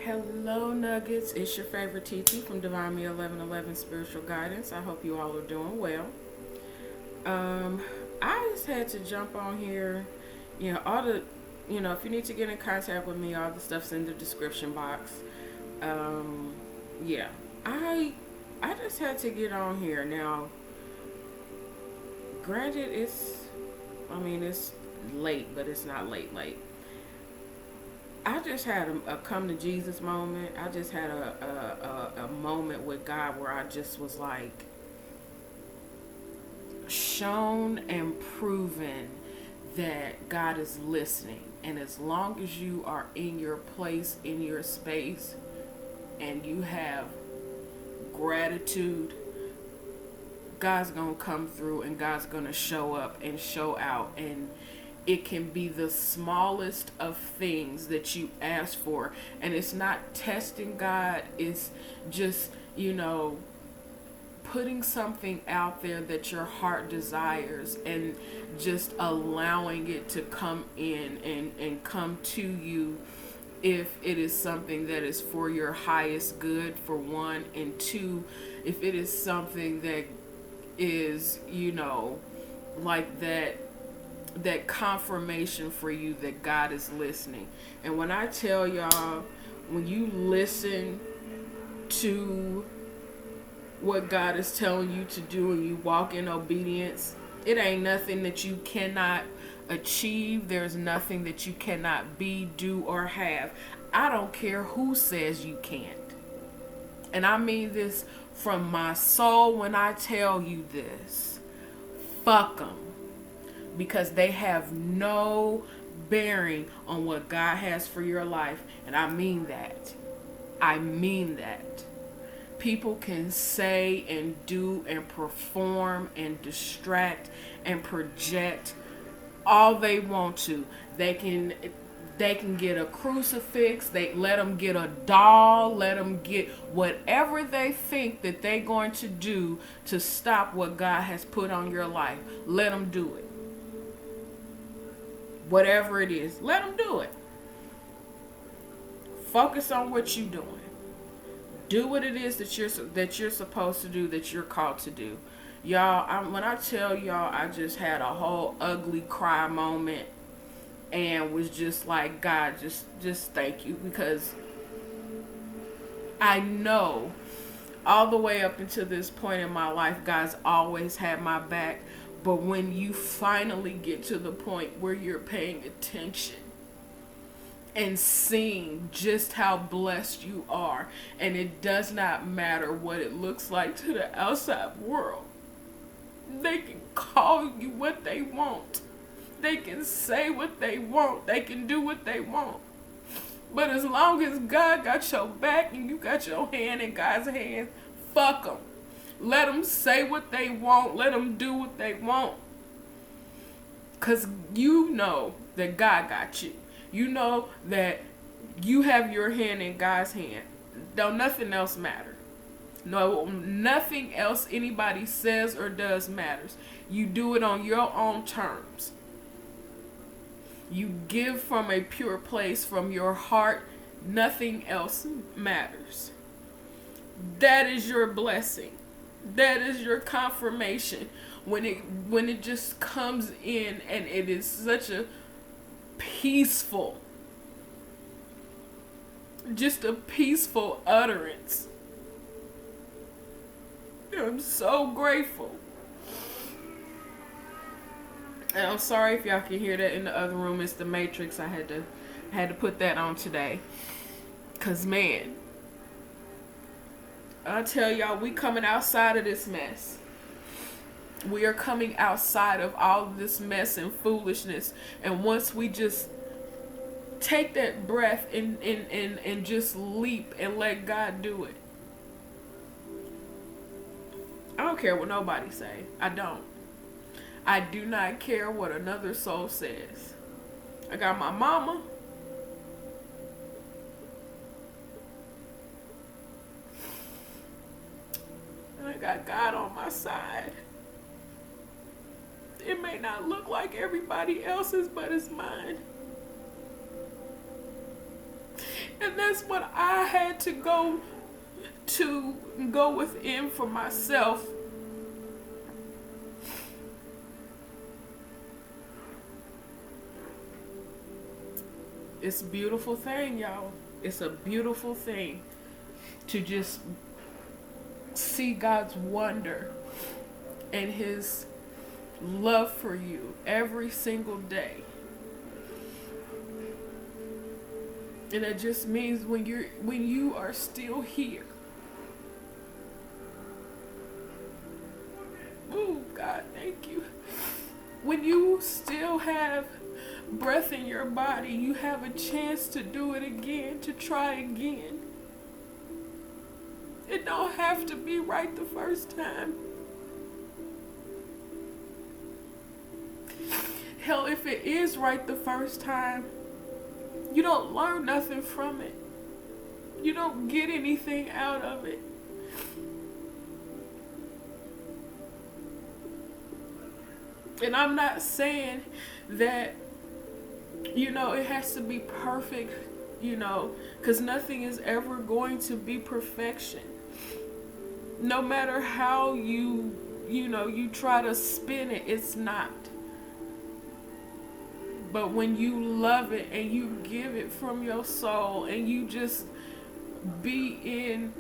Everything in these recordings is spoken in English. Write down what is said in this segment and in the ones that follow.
Hello, Nuggets. It's your favorite TT from Divine Me 1111 Spiritual Guidance. I hope you all are doing well. Um, I just had to jump on here. All the, if you need to get in contact with me, all the stuff's in the description box. Um, yeah, I, I just had to get on here now. Granted, it's late, but it's not late. I just had a come to Jesus moment. I just had a moment with God where I just was like shown and proven that God is listening. And as long as you are in your place, in your space, and you have gratitude, God's going to come through and God's going to show up and show out. And it can be the smallest of things that you ask for. And it's not testing God. It's just, putting something out there that your heart desires and just allowing it to come in and come to you if it is something that is for your highest good, for one, and two, if it is something that is, like that confirmation for you that God is listening. And when I tell y'all, when you listen to what God is telling you to do and you walk in obedience, it ain't nothing that you cannot achieve. There's nothing that you cannot be, do, or have. I don't care who says you can't. And I mean this from my soul when I tell you this. Fuck them. Because they have no bearing on what God has for your life. And I mean that. I mean that. People can say and do and perform and distract and project all they want to. They can get a crucifix, they let them get a doll, let them get whatever they think that they're going to do to stop what God has put on your life. Let them do it. Whatever it is, let them do it. Focus on what you're doing. Do what it is that you're supposed to do, that you're called to do. Y'all, when I tell y'all, I just had a whole ugly cry moment and was just like, God, just thank you, because I know all the way up until this point in my life, God's always had my back. But when you finally get to the point where you're paying attention and seeing just how blessed you are, and it does not matter what it looks like to the outside world. They can call you what they want. They can say what they want. They can do what they want. But as long as God got your back and you got your hand in God's hand, fuck them. Let them say what they want. Let them do what they want. Because you know that God got you. You know that you have your hand in God's hand. Don't nothing else matter. No, nothing else anybody says or does matters. You do it on your own terms. You give from a pure place, from your heart. Nothing else matters. That is your blessing. That is your confirmation. When it just comes in and it is such a peaceful, just a peaceful utterance. I'm so grateful. And I'm sorry if y'all can hear that in the other room. It's the Matrix. I had to put that on today. 'Cause man, I tell y'all, we coming outside of this mess. We are coming outside of all of this mess and foolishness. And once we just take that breath and just leap and let God do it. I don't care what nobody say. I don't. I do not care what another soul says. I got my mama. And I got God on my side. It may not look like everybody else's, but it's mine. And that's what I had to go within for myself. It's a beautiful thing, y'all. It's a beautiful thing to just see God's wonder and his love for you every single day. And that just means when you are still here. Oh, God, thank you. When you still have breath in your body, you have a chance to do it again, to try again. It don't have to be right the first time. Hell, if it is right the first time, you don't learn nothing from it. You don't get anything out of it. And I'm not saying that, it has to be perfect, because nothing is ever going to be perfection. No matter how you try to spin it, it's not. But when you love it and you give it from your soul and you just be in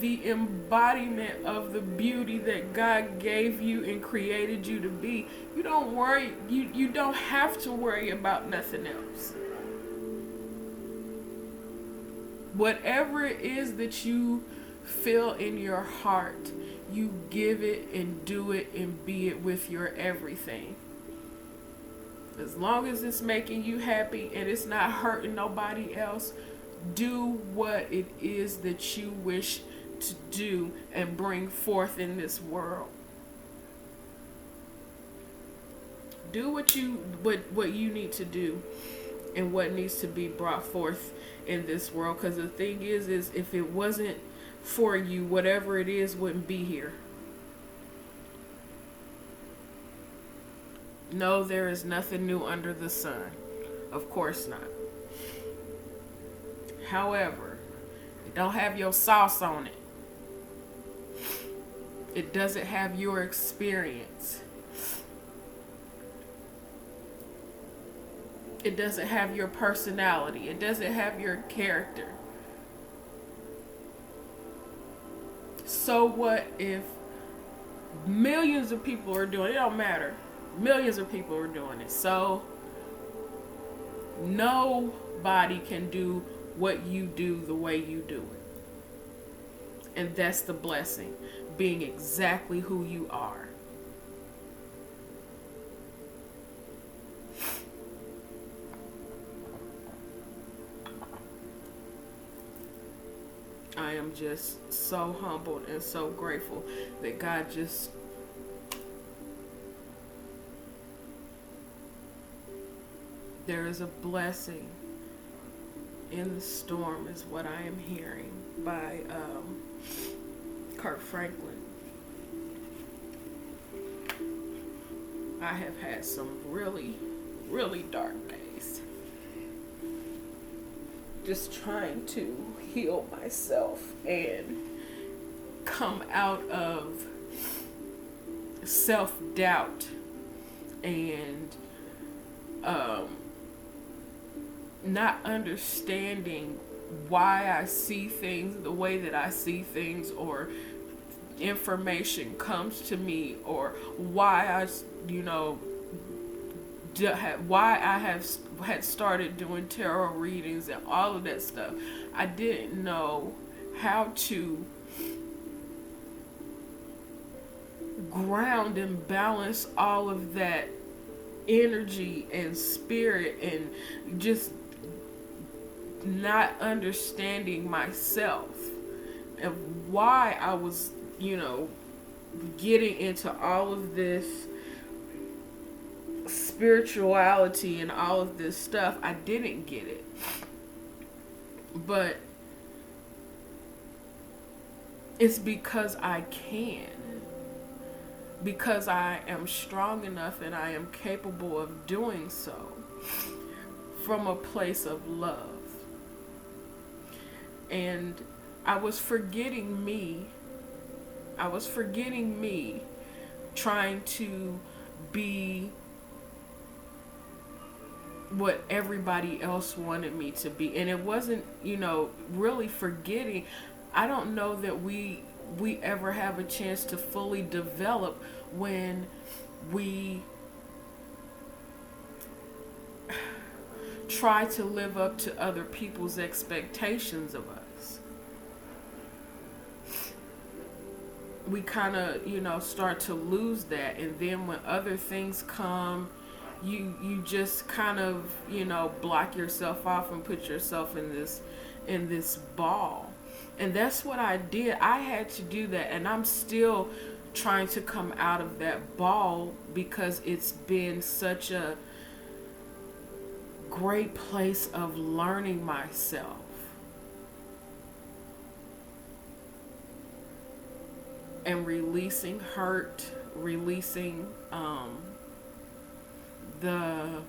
the embodiment of the beauty that God gave you and created you to be, you don't worry, you don't have to worry about nothing else. Whatever it is that you feel in your heart, you give it and do it and be it with your everything. As long as it's making you happy and it's not hurting nobody else, do what it is that you wish to do and bring forth in this world. Do what you need to do and what needs to be brought forth in this world. Because the thing is if it wasn't for you, whatever it is wouldn't be here. No, there is nothing new under the sun. Of course not. However, it don't have your sauce on it. It doesn't have your experience. It doesn't have your personality. It doesn't have your character. So what if millions of people are doing it? It don't matter. Millions of people are doing it. So nobody can do what you do the way you do it. And that's the blessing. Being exactly who you are. I am just so humbled and so grateful that God just there is a blessing in the storm is what I am hearing by Kirk Franklin. I have had some really, really dark days. Just trying to heal myself and come out of self-doubt and not understanding why I see things the way that I see things, or information comes to me, or why I had started doing tarot readings and all of that stuff. I didn't know how to ground and balance all of that energy and spirit, and just not understanding myself and why I was, getting into all of this spirituality and all of this stuff. I didn't get it. But it's because I can. Because I am strong enough and I am capable of doing so from a place of love. And I was forgetting me. I was forgetting me, trying to be what everybody else wanted me to be. And it wasn't, really forgetting. I don't know that we ever have a chance to fully develop when we try to live up to other people's expectations of us. We kind of, start to lose that. And then when other things come, you just kind of, block yourself off and put yourself in this ball. And that's what I did. I had to do that, and I'm still trying to come out of that ball, because it's been such a great place of learning myself. And releasing hurt, releasing the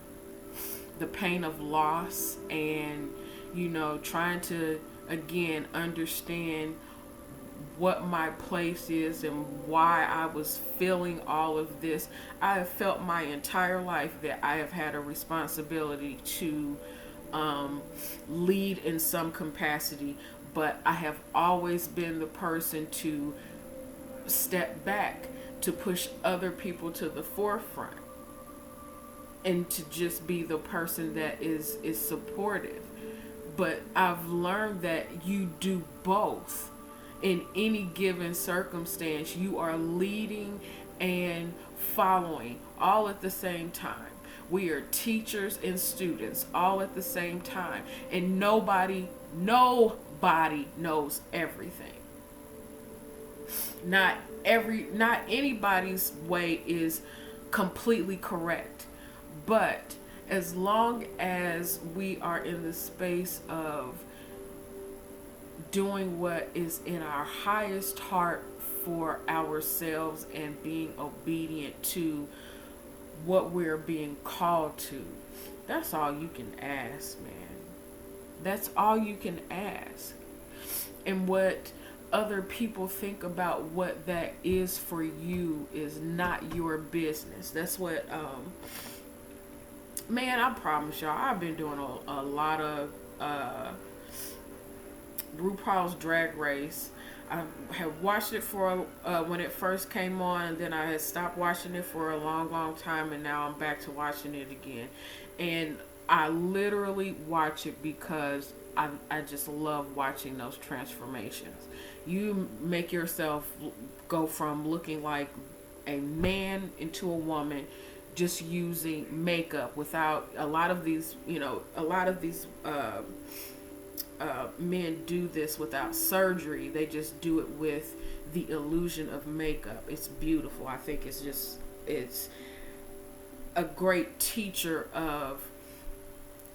pain of loss, and trying to again understand what my place is and why I was feeling all of this. I have felt my entire life that I have had a responsibility to lead in some capacity, but I have always been the person to step back, to push other people to the forefront, and to just be the person that is supportive. But I've learned that you do both. In any given circumstance, you are leading and following all at the same time. We are teachers and students all at the same time. And nobody knows everything. Not anybody's way is completely correct. But as long as we are in the space of doing what is in our highest heart for ourselves and being obedient to what we're being called to, that's all you can ask, man. That's all you can ask. And what other people think about what that is for you is not your business. That's what man, I promise y'all, I've been doing a lot of RuPaul's Drag Race. I have watched it for when it first came on, and then I had stopped watching it for a long time, and now I'm back to watching it again. And I literally watch it because I just love watching those transformations. You make yourself go from looking like a man into a woman, just using makeup, without a lot of these men do this without surgery. They just do it with the illusion of makeup. It's beautiful. I think it's a great teacher of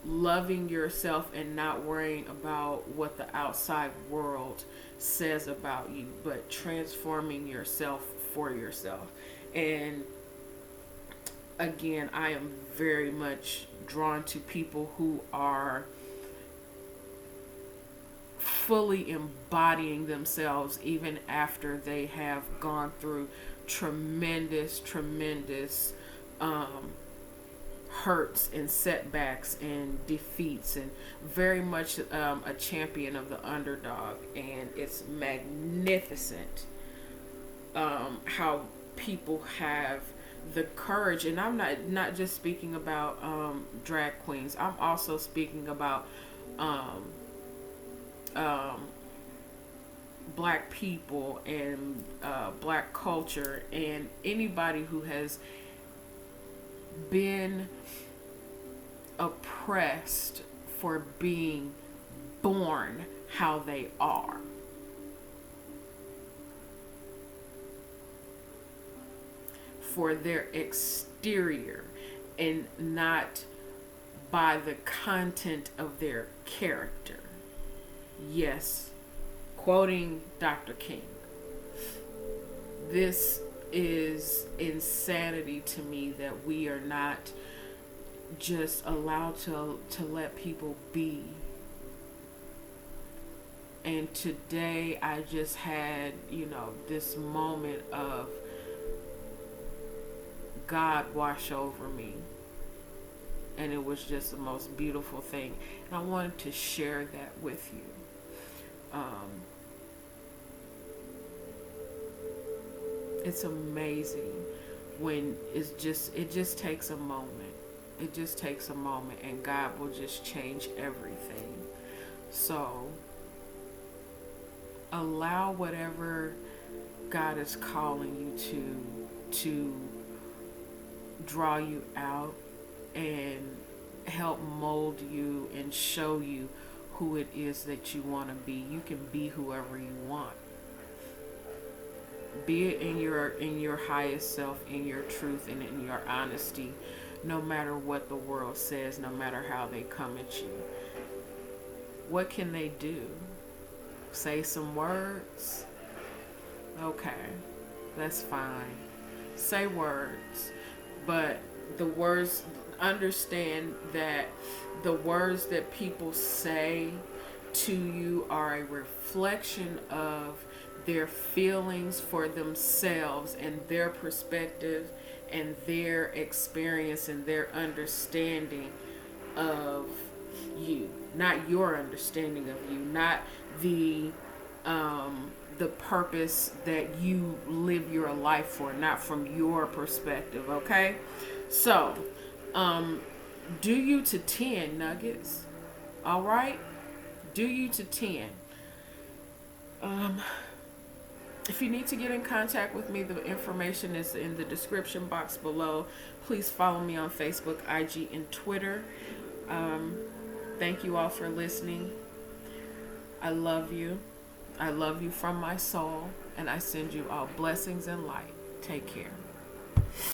loving yourself and not worrying about what the outside world says about you, but transforming yourself for yourself. And again, I am very much drawn to people who are fully embodying themselves even after they have gone through tremendous hurts and setbacks and defeats, and very much a champion of the underdog. And it's magnificent how people have the courage. And I'm not just speaking about drag queens. I'm also speaking about black people and black culture, and anybody who has been oppressed for being born how they are. For their exterior, and not by the content of their character. Yes, quoting Dr. King. This is insanity to me, that we are not just allowed to let people be. And today I just had, this moment of God wash over me. And it was just the most beautiful thing. And I wanted to share that with you. It's amazing when it just takes a moment. It just takes a moment, and God will just change everything. So allow whatever God is calling you to draw you out and help mold you and show you who it is that you want to be. You can be whoever you want. Be it in your highest self, in your truth, and in your honesty, no matter what the world says, no matter how they come at you. What can they do? Say some words? Okay, that's fine. Say words, but the words, understand that the words that people say to you are a reflection of their feelings for themselves and their perspective and their experience and their understanding of you, not your understanding of you, not the purpose that you live your life for, not from your perspective. Okay, so do you to 10 nuggets. All right, do you to 10. If you need to get in contact with me, the information is in the description box below. Please follow me on Facebook, IG, and Twitter. Thank you all for listening. I love you. I love you from my soul, and I send you all blessings and light. Take care.